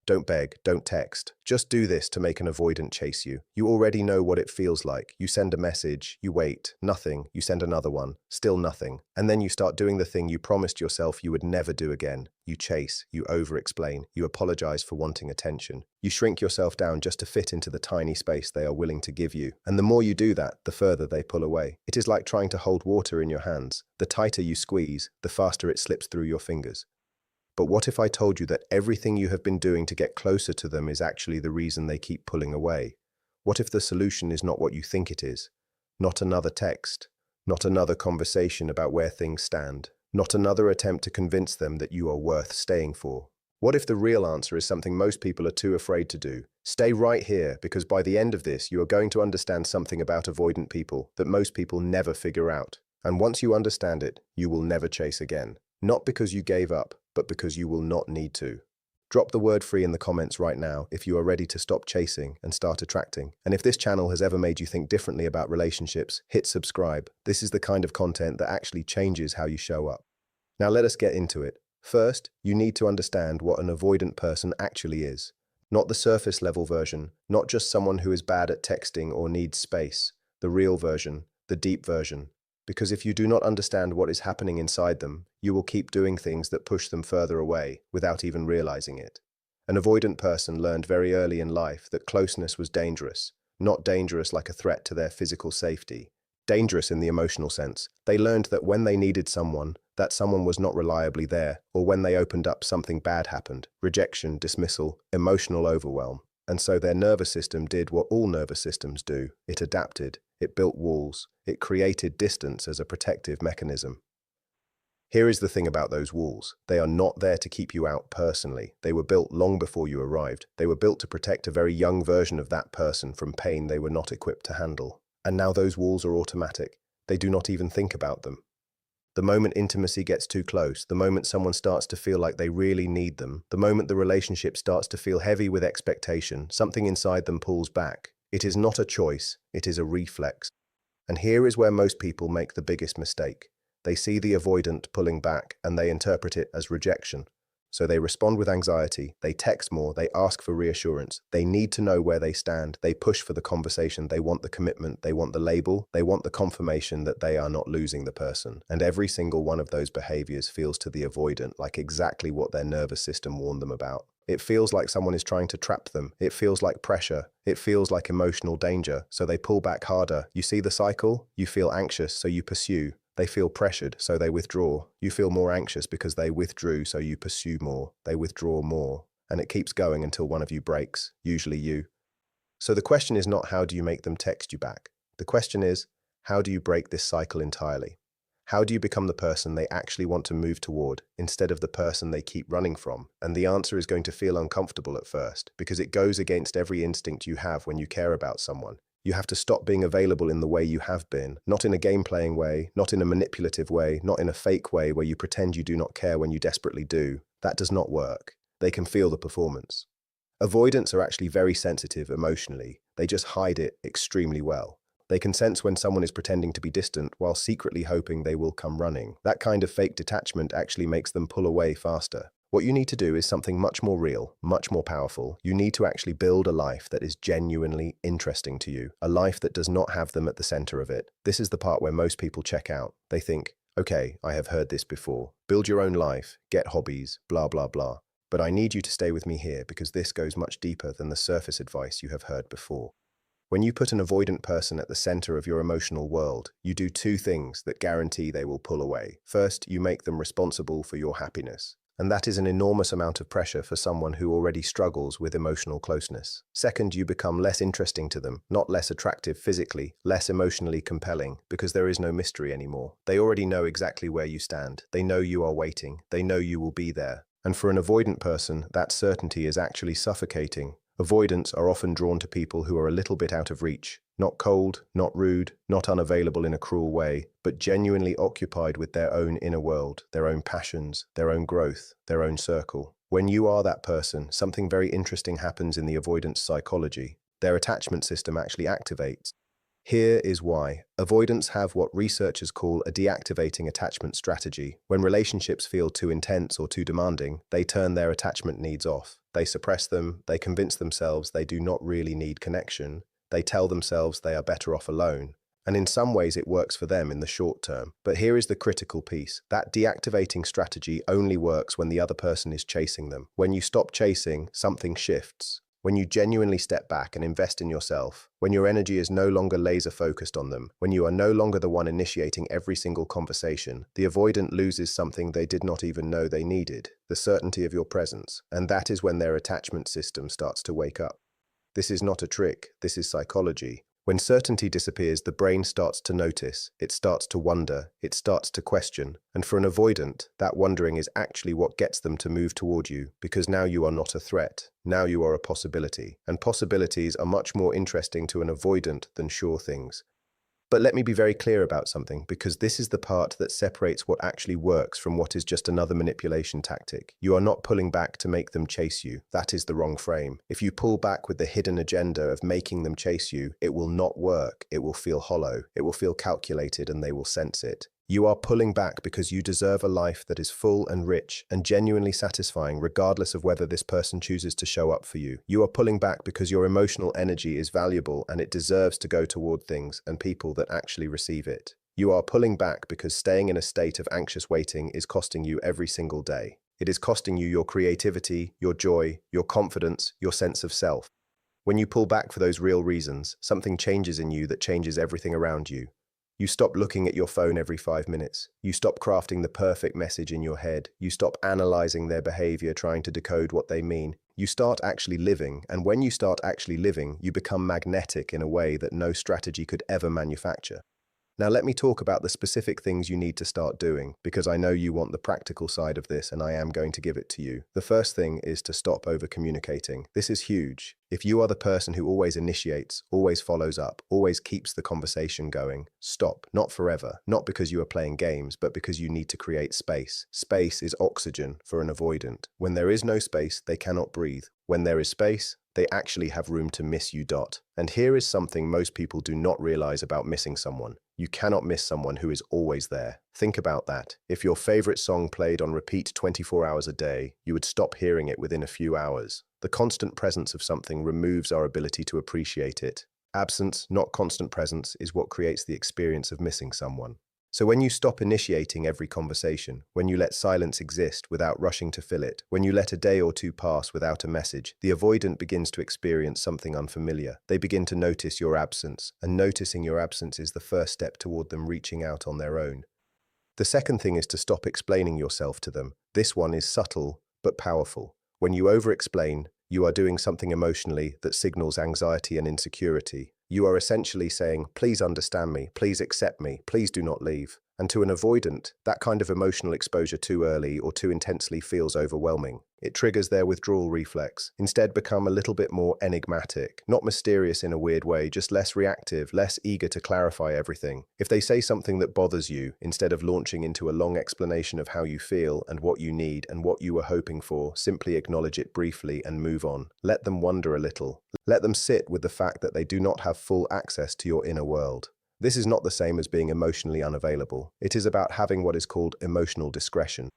Don't beg, don't text. Just do this to make an avoidant chase you. You already know what it feels like. You send a message, you wait, nothing, you send another one, still nothing. And then you start doing the thing you promised yourself you would never do again. You chase, you over-explain, you apologize for wanting attention. You shrink yourself down just to fit into the tiny space they are willing to give you. And the more you do that, the further they pull away. It is like trying to hold water in your hands. The tighter you squeeze, the faster it slips through your fingers. But what if I told you that everything you have been doing to get closer to them is actually the reason they keep pulling away? What if the solution is not what you think it is? Not another text, not another conversation about where things stand, not another attempt to convince them that you are worth staying for. What if the real answer is something most people are too afraid to do? Stay right here, because by the end of this, you are going to understand something about avoidant people that most people never figure out. And once you understand it, you will never chase again. Not because you gave up, but because you will not need to. Drop the word free in the comments right now if you are ready to stop chasing and start attracting. And if this channel has ever made you think differently about relationships, hit subscribe. This is the kind of content that actually changes how you show up. Now let us get into it. First, you need to understand what an avoidant person actually is. Not the surface level version, not just someone who is bad at texting or needs space. The real version, the deep version. Because if you do not understand what is happening inside them, you will keep doing things that push them further away without even realizing it. An avoidant person learned very early in life that closeness was dangerous, not dangerous like a threat to their physical safety, dangerous in the emotional sense. They learned that when they needed someone, that someone was not reliably there, or when they opened up, something bad happened: rejection, dismissal, emotional overwhelm. And so their nervous system did what all nervous systems do. It adapted, it built walls, it created distance as a protective mechanism. Here is the thing about those walls. They are not there to keep you out personally. They were built long before you arrived. They were built to protect a very young version of that person from pain they were not equipped to handle. And now those walls are automatic. They do not even think about them. The moment intimacy gets too close, the moment someone starts to feel like they really need them, the moment the relationship starts to feel heavy with expectation, something inside them pulls back. It is not a choice, it is a reflex. And here is where most people make the biggest mistake. They see the avoidant pulling back and they interpret it as rejection. So they respond with anxiety, they text more, they ask for reassurance, they need to know where they stand, they push for the conversation, they want the commitment, they want the label, they want the confirmation that they are not losing the person. And every single one of those behaviors feels to the avoidant like exactly what their nervous system warned them about. It feels like someone is trying to trap them. It feels like pressure. It feels like emotional danger. So they pull back harder. You see the cycle? You feel anxious, so you pursue. They feel pressured, so they withdraw. You feel more anxious because they withdrew, so you pursue more. They withdraw more. And it keeps going until one of you breaks, usually you. So the question is not how do you make them text you back? The question is, how do you break this cycle entirely? How do you become the person they actually want to move toward instead of the person they keep running from? And the answer is going to feel uncomfortable at first because it goes against every instinct you have when you care about someone. You have to stop being available in the way you have been, not in a game-playing way, not in a manipulative way, not in a fake way where you pretend you do not care when you desperately do. That does not work. They can feel the performance. Avoidants are actually very sensitive emotionally. They just hide it extremely well. They can sense when someone is pretending to be distant while secretly hoping they will come running. That kind of fake detachment actually makes them pull away faster. What you need to do is something much more real, much more powerful. You need to actually build a life that is genuinely interesting to you, a life that does not have them at the center of it. This is the part where most people check out. They think, okay, I have heard this before. Build your own life, get hobbies, blah, blah, blah. But I need you to stay with me here because this goes much deeper than the surface advice you have heard before. When you put an avoidant person at the center of your emotional world, you do two things that guarantee they will pull away. First, you make them responsible for your happiness. And that is an enormous amount of pressure for someone who already struggles with emotional closeness. Second, you become less interesting to them, not less attractive physically, less emotionally compelling, because there is no mystery anymore. They already know exactly where you stand. They know you are waiting. They know you will be there. And for an avoidant person, that certainty is actually suffocating. Avoidants are often drawn to people who are a little bit out of reach, not cold, not rude, not unavailable in a cruel way, but genuinely occupied with their own inner world, their own passions, their own growth, their own circle. When you are that person, something very interesting happens in the avoidance psychology. Their attachment system actually activates. Here is why. Avoidants have what researchers call a deactivating attachment strategy. When relationships feel too intense or too demanding, they turn their attachment needs off. They suppress them, they convince themselves they do not really need connection, they tell themselves they are better off alone. And in some ways it works for them in the short term. But here is the critical piece. That deactivating strategy only works when the other person is chasing them. When you stop chasing, something shifts. When you genuinely step back and invest in yourself, when your energy is no longer laser focused on them, when you are no longer the one initiating every single conversation, the avoidant loses something they did not even know they needed, the certainty of your presence. And that is when their attachment system starts to wake up. This is not a trick, this is psychology. When certainty disappears, the brain starts to notice, it starts to wonder, it starts to question. And for an avoidant, that wondering is actually what gets them to move toward you, because now you are not a threat. Now you are a possibility. And possibilities are much more interesting to an avoidant than sure things. But let me be very clear about something, because this is the part that separates what actually works from what is just another manipulation tactic. You are not pulling back to make them chase you. That is the wrong frame. If you pull back with the hidden agenda of making them chase you, it will not work. It will feel hollow. It will feel calculated, and they will sense it. You are pulling back because you deserve a life that is full and rich and genuinely satisfying, regardless of whether this person chooses to show up for you. You are pulling back because your emotional energy is valuable and it deserves to go toward things and people that actually receive it. You are pulling back because staying in a state of anxious waiting is costing you every single day. It is costing you your creativity, your joy, your confidence, your sense of self. When you pull back for those real reasons, something changes in you that changes everything around you. You stop looking at your phone every 5 minutes. You stop crafting the perfect message in your head. You stop analyzing their behavior, trying to decode what they mean. You start actually living, and when you start actually living, you become magnetic in a way that no strategy could ever manufacture. Now let me talk about the specific things you need to start doing, because I know you want the practical side of this and I am going to give it to you. The first thing is to stop over-communicating. This is huge. If you are the person who always initiates, always follows up, always keeps the conversation going, stop. Not forever. Not because you are playing games, but because you need to create space. Space is oxygen for an avoidant. When there is no space, they cannot breathe. When there is space, they actually have room to miss you. And here is something most people do not realize about missing someone. You cannot miss someone who is always there. Think about that. If your favorite song played on repeat 24 hours a day, you would stop hearing it within a few hours. The constant presence of something removes our ability to appreciate it. Absence, not constant presence, is what creates the experience of missing someone. So when you stop initiating every conversation, when you let silence exist without rushing to fill it, when you let a day or two pass without a message, the avoidant begins to experience something unfamiliar. They begin to notice your absence, and noticing your absence is the first step toward them reaching out on their own. The second thing is to stop explaining yourself to them. This one is subtle, but powerful. When you over-explain, you are doing something emotionally that signals anxiety and insecurity. You are essentially saying, please understand me, please accept me, please do not leave. And to an avoidant, that kind of emotional exposure too early or too intensely feels overwhelming. It triggers their withdrawal reflex. Instead, become a little bit more enigmatic, not mysterious in a weird way, just less reactive, less eager to clarify everything. If they say something that bothers you, instead of launching into a long explanation of how you feel and what you need and what you were hoping for, simply acknowledge it briefly and move on. Let them wonder a little. Let them sit with the fact that they do not have full access to your inner world. This is not the same as being emotionally unavailable. It is about having what is called emotional discretion.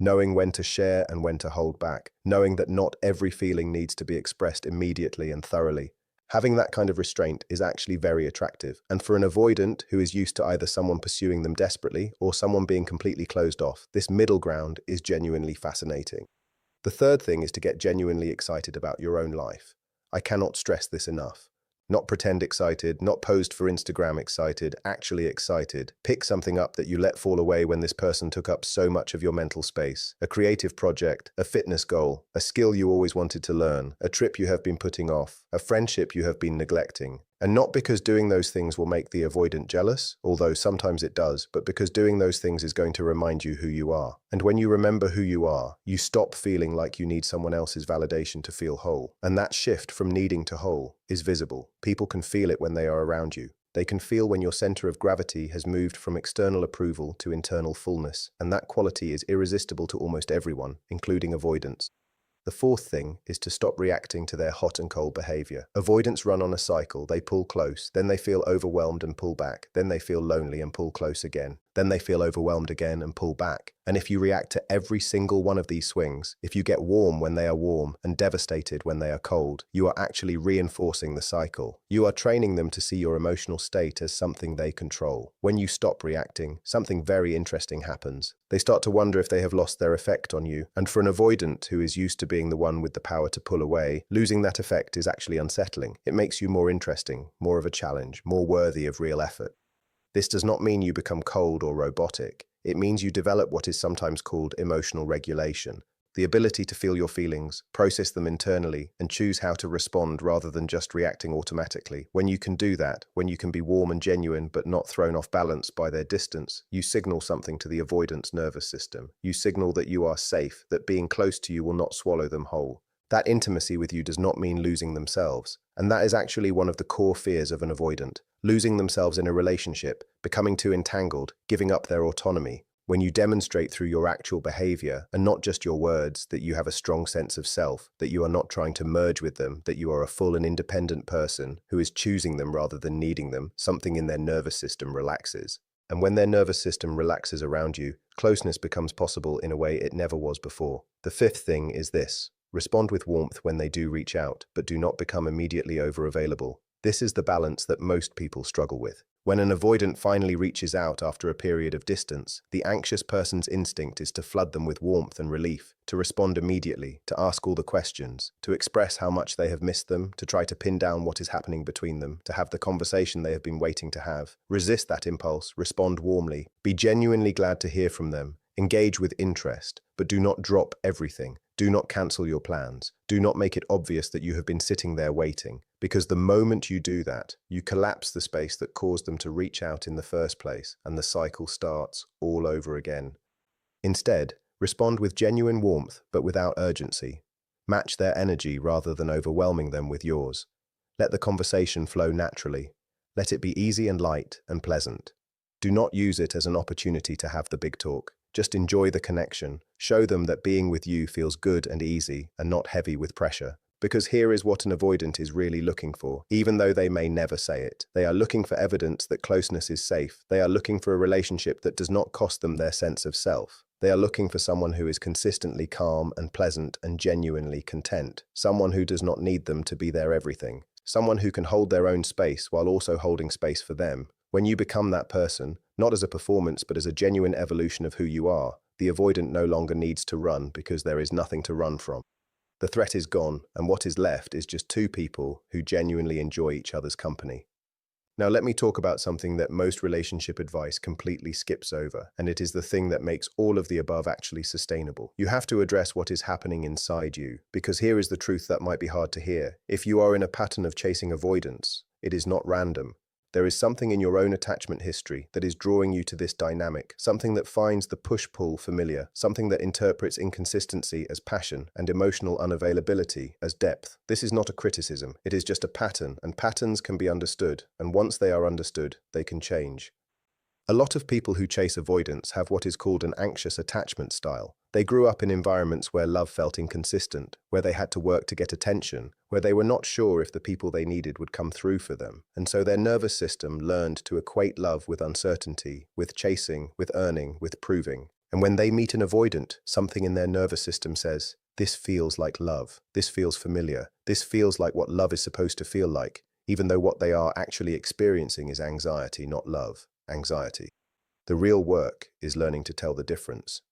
Knowing when to share and when to hold back. Knowing that not every feeling needs to be expressed immediately and thoroughly. Having that kind of restraint is actually very attractive. And for an avoidant who is used to either someone pursuing them desperately or someone being completely closed off, this middle ground is genuinely fascinating. The third thing is to get genuinely excited about your own life. I cannot stress this enough. Not pretend excited, not posed for Instagram excited, actually excited. Pick something up that you let fall away when this person took up so much of your mental space. A creative project, a fitness goal, a skill you always wanted to learn, a trip you have been putting off, a friendship you have been neglecting. And not because doing those things will make the avoidant jealous, although sometimes it does, but because doing those things is going to remind you who you are. And when you remember who you are, you stop feeling like you need someone else's validation to feel whole. And that shift from needing to whole is visible. People can feel it when they are around you. They can feel when your center of gravity has moved from external approval to internal fullness, and that quality is irresistible to almost everyone, including avoidance. The fourth thing is to stop reacting to their hot and cold behavior. Avoidants run on a cycle. They pull close, then they feel overwhelmed and pull back, then they feel lonely and pull close again, then they feel overwhelmed again and pull back. And if you react to every single one of these swings, if you get warm when they are warm and devastated when they are cold, you are actually reinforcing the cycle. You are training them to see your emotional state as something they control. When you stop reacting, something very interesting happens. They start to wonder if they have lost their effect on you. And for an avoidant who is used to being the one with the power to pull away, losing that effect is actually unsettling. It makes you more interesting, more of a challenge, more worthy of real effort. This does not mean you become cold or robotic. It means you develop what is sometimes called emotional regulation, the ability to feel your feelings, process them internally, and choose how to respond rather than just reacting automatically. When you can do that, when you can be warm and genuine but not thrown off balance by their distance, you signal something to the avoidance nervous system. You signal that you are safe, that being close to you will not swallow them whole. That intimacy with you does not mean losing themselves, and that is actually one of the core fears of an avoidant. Losing themselves in a relationship, becoming too entangled, giving up their autonomy. When you demonstrate through your actual behavior, and not just your words, that you have a strong sense of self, that you are not trying to merge with them, that you are a full and independent person who is choosing them rather than needing them, something in their nervous system relaxes. And when their nervous system relaxes around you, closeness becomes possible in a way it never was before. The fifth thing is this: respond with warmth when they do reach out, but do not become immediately over-available. This is the balance that most people struggle with. When an avoidant finally reaches out after a period of distance, the anxious person's instinct is to flood them with warmth and relief, to respond immediately, to ask all the questions, to express how much they have missed them, to try to pin down what is happening between them, to have the conversation they have been waiting to have. Resist that impulse, respond warmly, be genuinely glad to hear from them, engage with interest, but do not drop everything. Do not cancel your plans. Do not make it obvious that you have been sitting there waiting, because the moment you do that, you collapse the space that caused them to reach out in the first place, and the cycle starts all over again. Instead, respond with genuine warmth, but without urgency. Match their energy rather than overwhelming them with yours. Let the conversation flow naturally. Let it be easy and light and pleasant. Do not use it as an opportunity to have the big talk. Just enjoy the connection. Show them that being with you feels good and easy and not heavy with pressure. Because here is what an avoidant is really looking for, even though they may never say it. They are looking for evidence that closeness is safe. They are looking for a relationship that does not cost them their sense of self. They are looking for someone who is consistently calm and pleasant and genuinely content. Someone who does not need them to be their everything. Someone who can hold their own space while also holding space for them. When you become that person, not as a performance but as a genuine evolution of who you are, the avoidant no longer needs to run because there is nothing to run from. The threat is gone, and what is left is just two people who genuinely enjoy each other's company. Now let me talk about something that most relationship advice completely skips over, and it is the thing that makes all of the above actually sustainable. You have to address what is happening inside you, because here is the truth that might be hard to hear. If you are in a pattern of chasing avoidance, it is not random. There is something in your own attachment history that is drawing you to this dynamic, something that finds the push-pull familiar, something that interprets inconsistency as passion and emotional unavailability as depth. This is not a criticism, it is just a pattern, and patterns can be understood, and once they are understood, they can change. A lot of people who chase avoidance have what is called an anxious attachment style. They grew up in environments where love felt inconsistent, where they had to work to get attention, where they were not sure if the people they needed would come through for them. And so their nervous system learned to equate love with uncertainty, with chasing, with earning, with proving. And when they meet an avoidant, something in their nervous system says, "This feels like love. This feels familiar. This feels like what love is supposed to feel like," even though what they are actually experiencing is anxiety, not love. Anxiety. The real work is learning to tell the difference.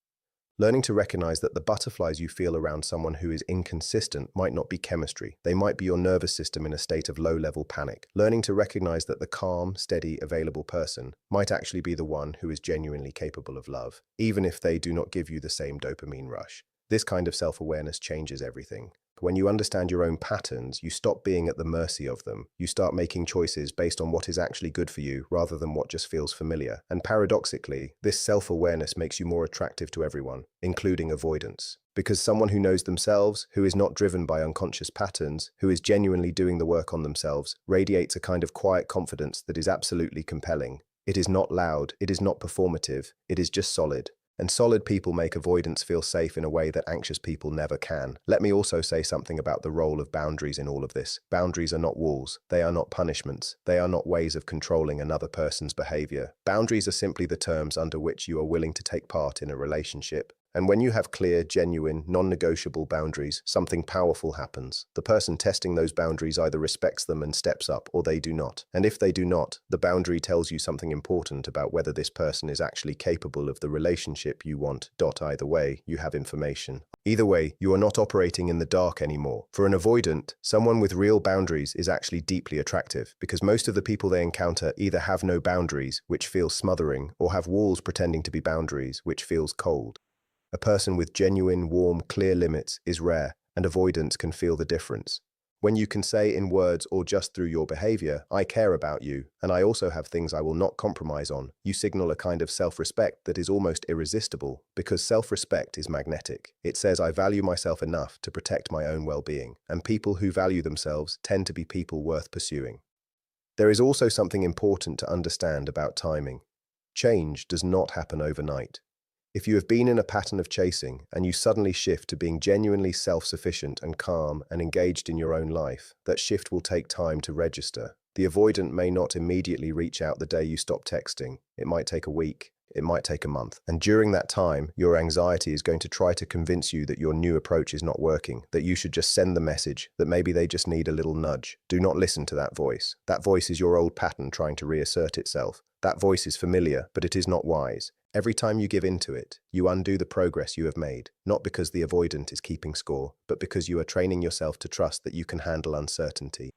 Learning to recognize that the butterflies you feel around someone who is inconsistent might not be chemistry. They might be your nervous system in a state of low-level panic. Learning to recognize that the calm, steady, available person might actually be the one who is genuinely capable of love, even if they do not give you the same dopamine rush. This kind of self-awareness changes everything. When you understand your own patterns, you stop being at the mercy of them. You start making choices based on what is actually good for you rather than what just feels familiar. And paradoxically, this self-awareness makes you more attractive to everyone, including avoidance. Because someone who knows themselves, who is not driven by unconscious patterns, who is genuinely doing the work on themselves, radiates a kind of quiet confidence that is absolutely compelling. It is not loud, it is not performative, it is just solid. And solid people make avoidance feel safe in a way that anxious people never can. Let me also say something about the role of boundaries in all of this. Boundaries are not walls. They are not punishments. They are not ways of controlling another person's behavior. Boundaries are simply the terms under which you are willing to take part in a relationship. And when you have clear, genuine, non-negotiable boundaries, something powerful happens. The person testing those boundaries either respects them and steps up, or they do not. And if they do not, the boundary tells you something important about whether this person is actually capable of the relationship you want. Either way, you have information. Either way, you are not operating in the dark anymore. For an avoidant, someone with real boundaries is actually deeply attractive, because most of the people they encounter either have no boundaries, which feels smothering, or have walls pretending to be boundaries, which feels cold. A person with genuine, warm, clear limits is rare, and avoidance can feel the difference. When you can say in words or just through your behavior, "I care about you, and I also have things I will not compromise on," you signal a kind of self-respect that is almost irresistible, because self-respect is magnetic. It says, "I value myself enough to protect my own well-being," and people who value themselves tend to be people worth pursuing. There is also something important to understand about timing. Change does not happen overnight. If you have been in a pattern of chasing and you suddenly shift to being genuinely self-sufficient and calm and engaged in your own life, that shift will take time to register. The avoidant may not immediately reach out the day you stop texting. It might take a week. It might take a month. And during that time, your anxiety is going to try to convince you that your new approach is not working, that you should just send the message, that maybe they just need a little nudge. Do not listen to that voice. That voice is your old pattern trying to reassert itself. That voice is familiar, but it is not wise. Every time you give in to it, you undo the progress you have made, not because the avoidant is keeping score, but because you are training yourself to trust that you can handle uncertainty.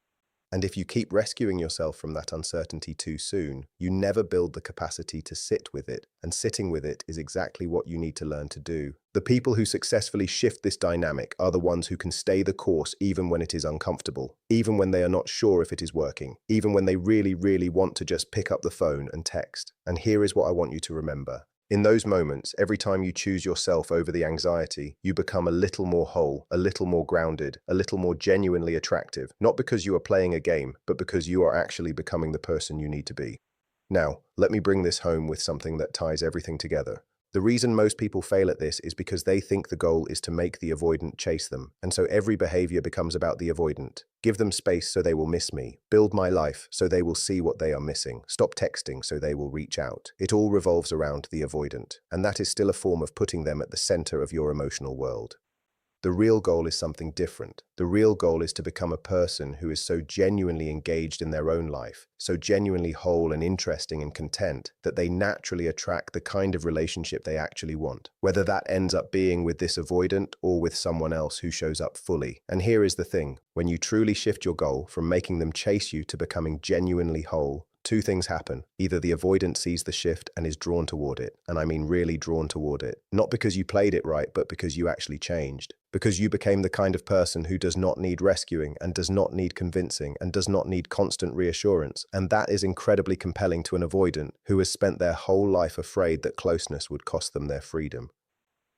And if you keep rescuing yourself from that uncertainty too soon, you never build the capacity to sit with it. And sitting with it is exactly what you need to learn to do. The people who successfully shift this dynamic are the ones who can stay the course even when it is uncomfortable, even when they are not sure if it is working, even when they really, really want to just pick up the phone and text. And here is what I want you to remember. In those moments, every time you choose yourself over the anxiety, you become a little more whole, a little more grounded, a little more genuinely attractive, not because you are playing a game, but because you are actually becoming the person you need to be. Now, let me bring this home with something that ties everything together. The reason most people fail at this is because they think the goal is to make the avoidant chase them, and so every behavior becomes about the avoidant. Give them space so they will miss me. Build my life so they will see what they are missing. Stop texting so they will reach out. It all revolves around the avoidant, and that is still a form of putting them at the center of your emotional world. The real goal is something different. The real goal is to become a person who is so genuinely engaged in their own life, so genuinely whole and interesting and content, that they naturally attract the kind of relationship they actually want, whether that ends up being with this avoidant or with someone else who shows up fully. And here is the thing, when you truly shift your goal from making them chase you to becoming genuinely whole, two things happen. Either the avoidant sees the shift and is drawn toward it, and I mean really drawn toward it, not because you played it right, but because you actually changed. Because you became the kind of person who does not need rescuing and does not need convincing and does not need constant reassurance. And that is incredibly compelling to an avoidant who has spent their whole life afraid that closeness would cost them their freedom.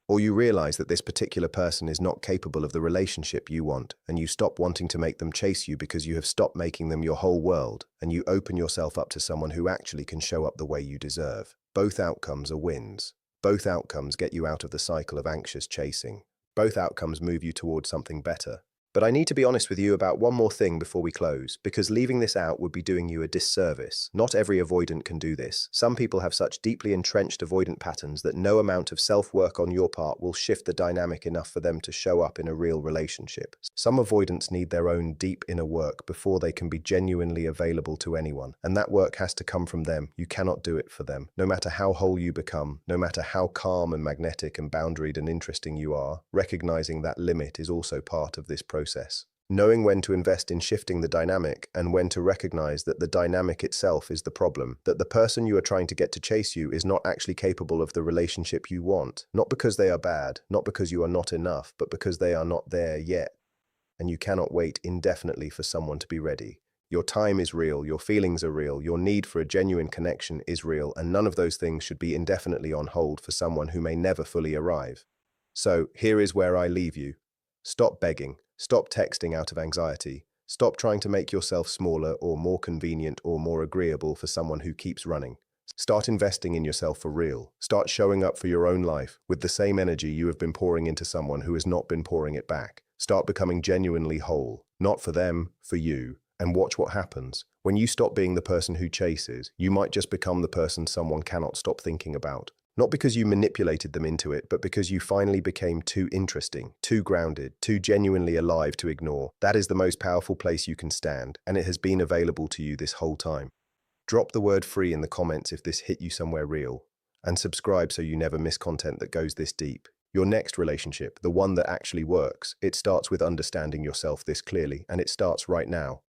Or you realize that this particular person is not capable of the relationship you want, and you stop wanting to make them chase you because you have stopped making them your whole world, and you open yourself up to someone who actually can show up the way you deserve. Both outcomes are wins. Both outcomes get you out of the cycle of anxious chasing. Both outcomes move you towards something better. But I need to be honest with you about one more thing before we close, because leaving this out would be doing you a disservice. Not every avoidant can do this. Some people have such deeply entrenched avoidant patterns that no amount of self-work on your part will shift the dynamic enough for them to show up in a real relationship. Some avoidants need their own deep inner work before they can be genuinely available to anyone, and that work has to come from them. You cannot do it for them. No matter how whole you become, no matter how calm and magnetic and boundaried and interesting you are, recognizing that limit is also part of this process. Knowing when to invest in shifting the dynamic and when to recognize that the dynamic itself is the problem, that the person you are trying to get to chase you is not actually capable of the relationship you want, not because they are bad, not because you are not enough, but because they are not there yet. And you cannot wait indefinitely for someone to be ready. Your time is real, your feelings are real, your need for a genuine connection is real, and none of those things should be indefinitely on hold for someone who may never fully arrive. So here is where I leave you. Stop begging. Stop texting out of anxiety. Stop trying to make yourself smaller or more convenient or more agreeable for someone who keeps running. Start investing in yourself for real. Start showing up for your own life with the same energy you have been pouring into someone who has not been pouring it back. Start becoming genuinely whole, not for them, for you, and watch what happens. When you stop being the person who chases, you might just become the person someone cannot stop thinking about. Not because you manipulated them into it, but because you finally became too interesting, too grounded, too genuinely alive to ignore. That is the most powerful place you can stand, and it has been available to you this whole time. Drop the word free in the comments if this hit you somewhere real, and subscribe so you never miss content that goes this deep. Your next relationship, the one that actually works, it starts with understanding yourself this clearly, and it starts right now.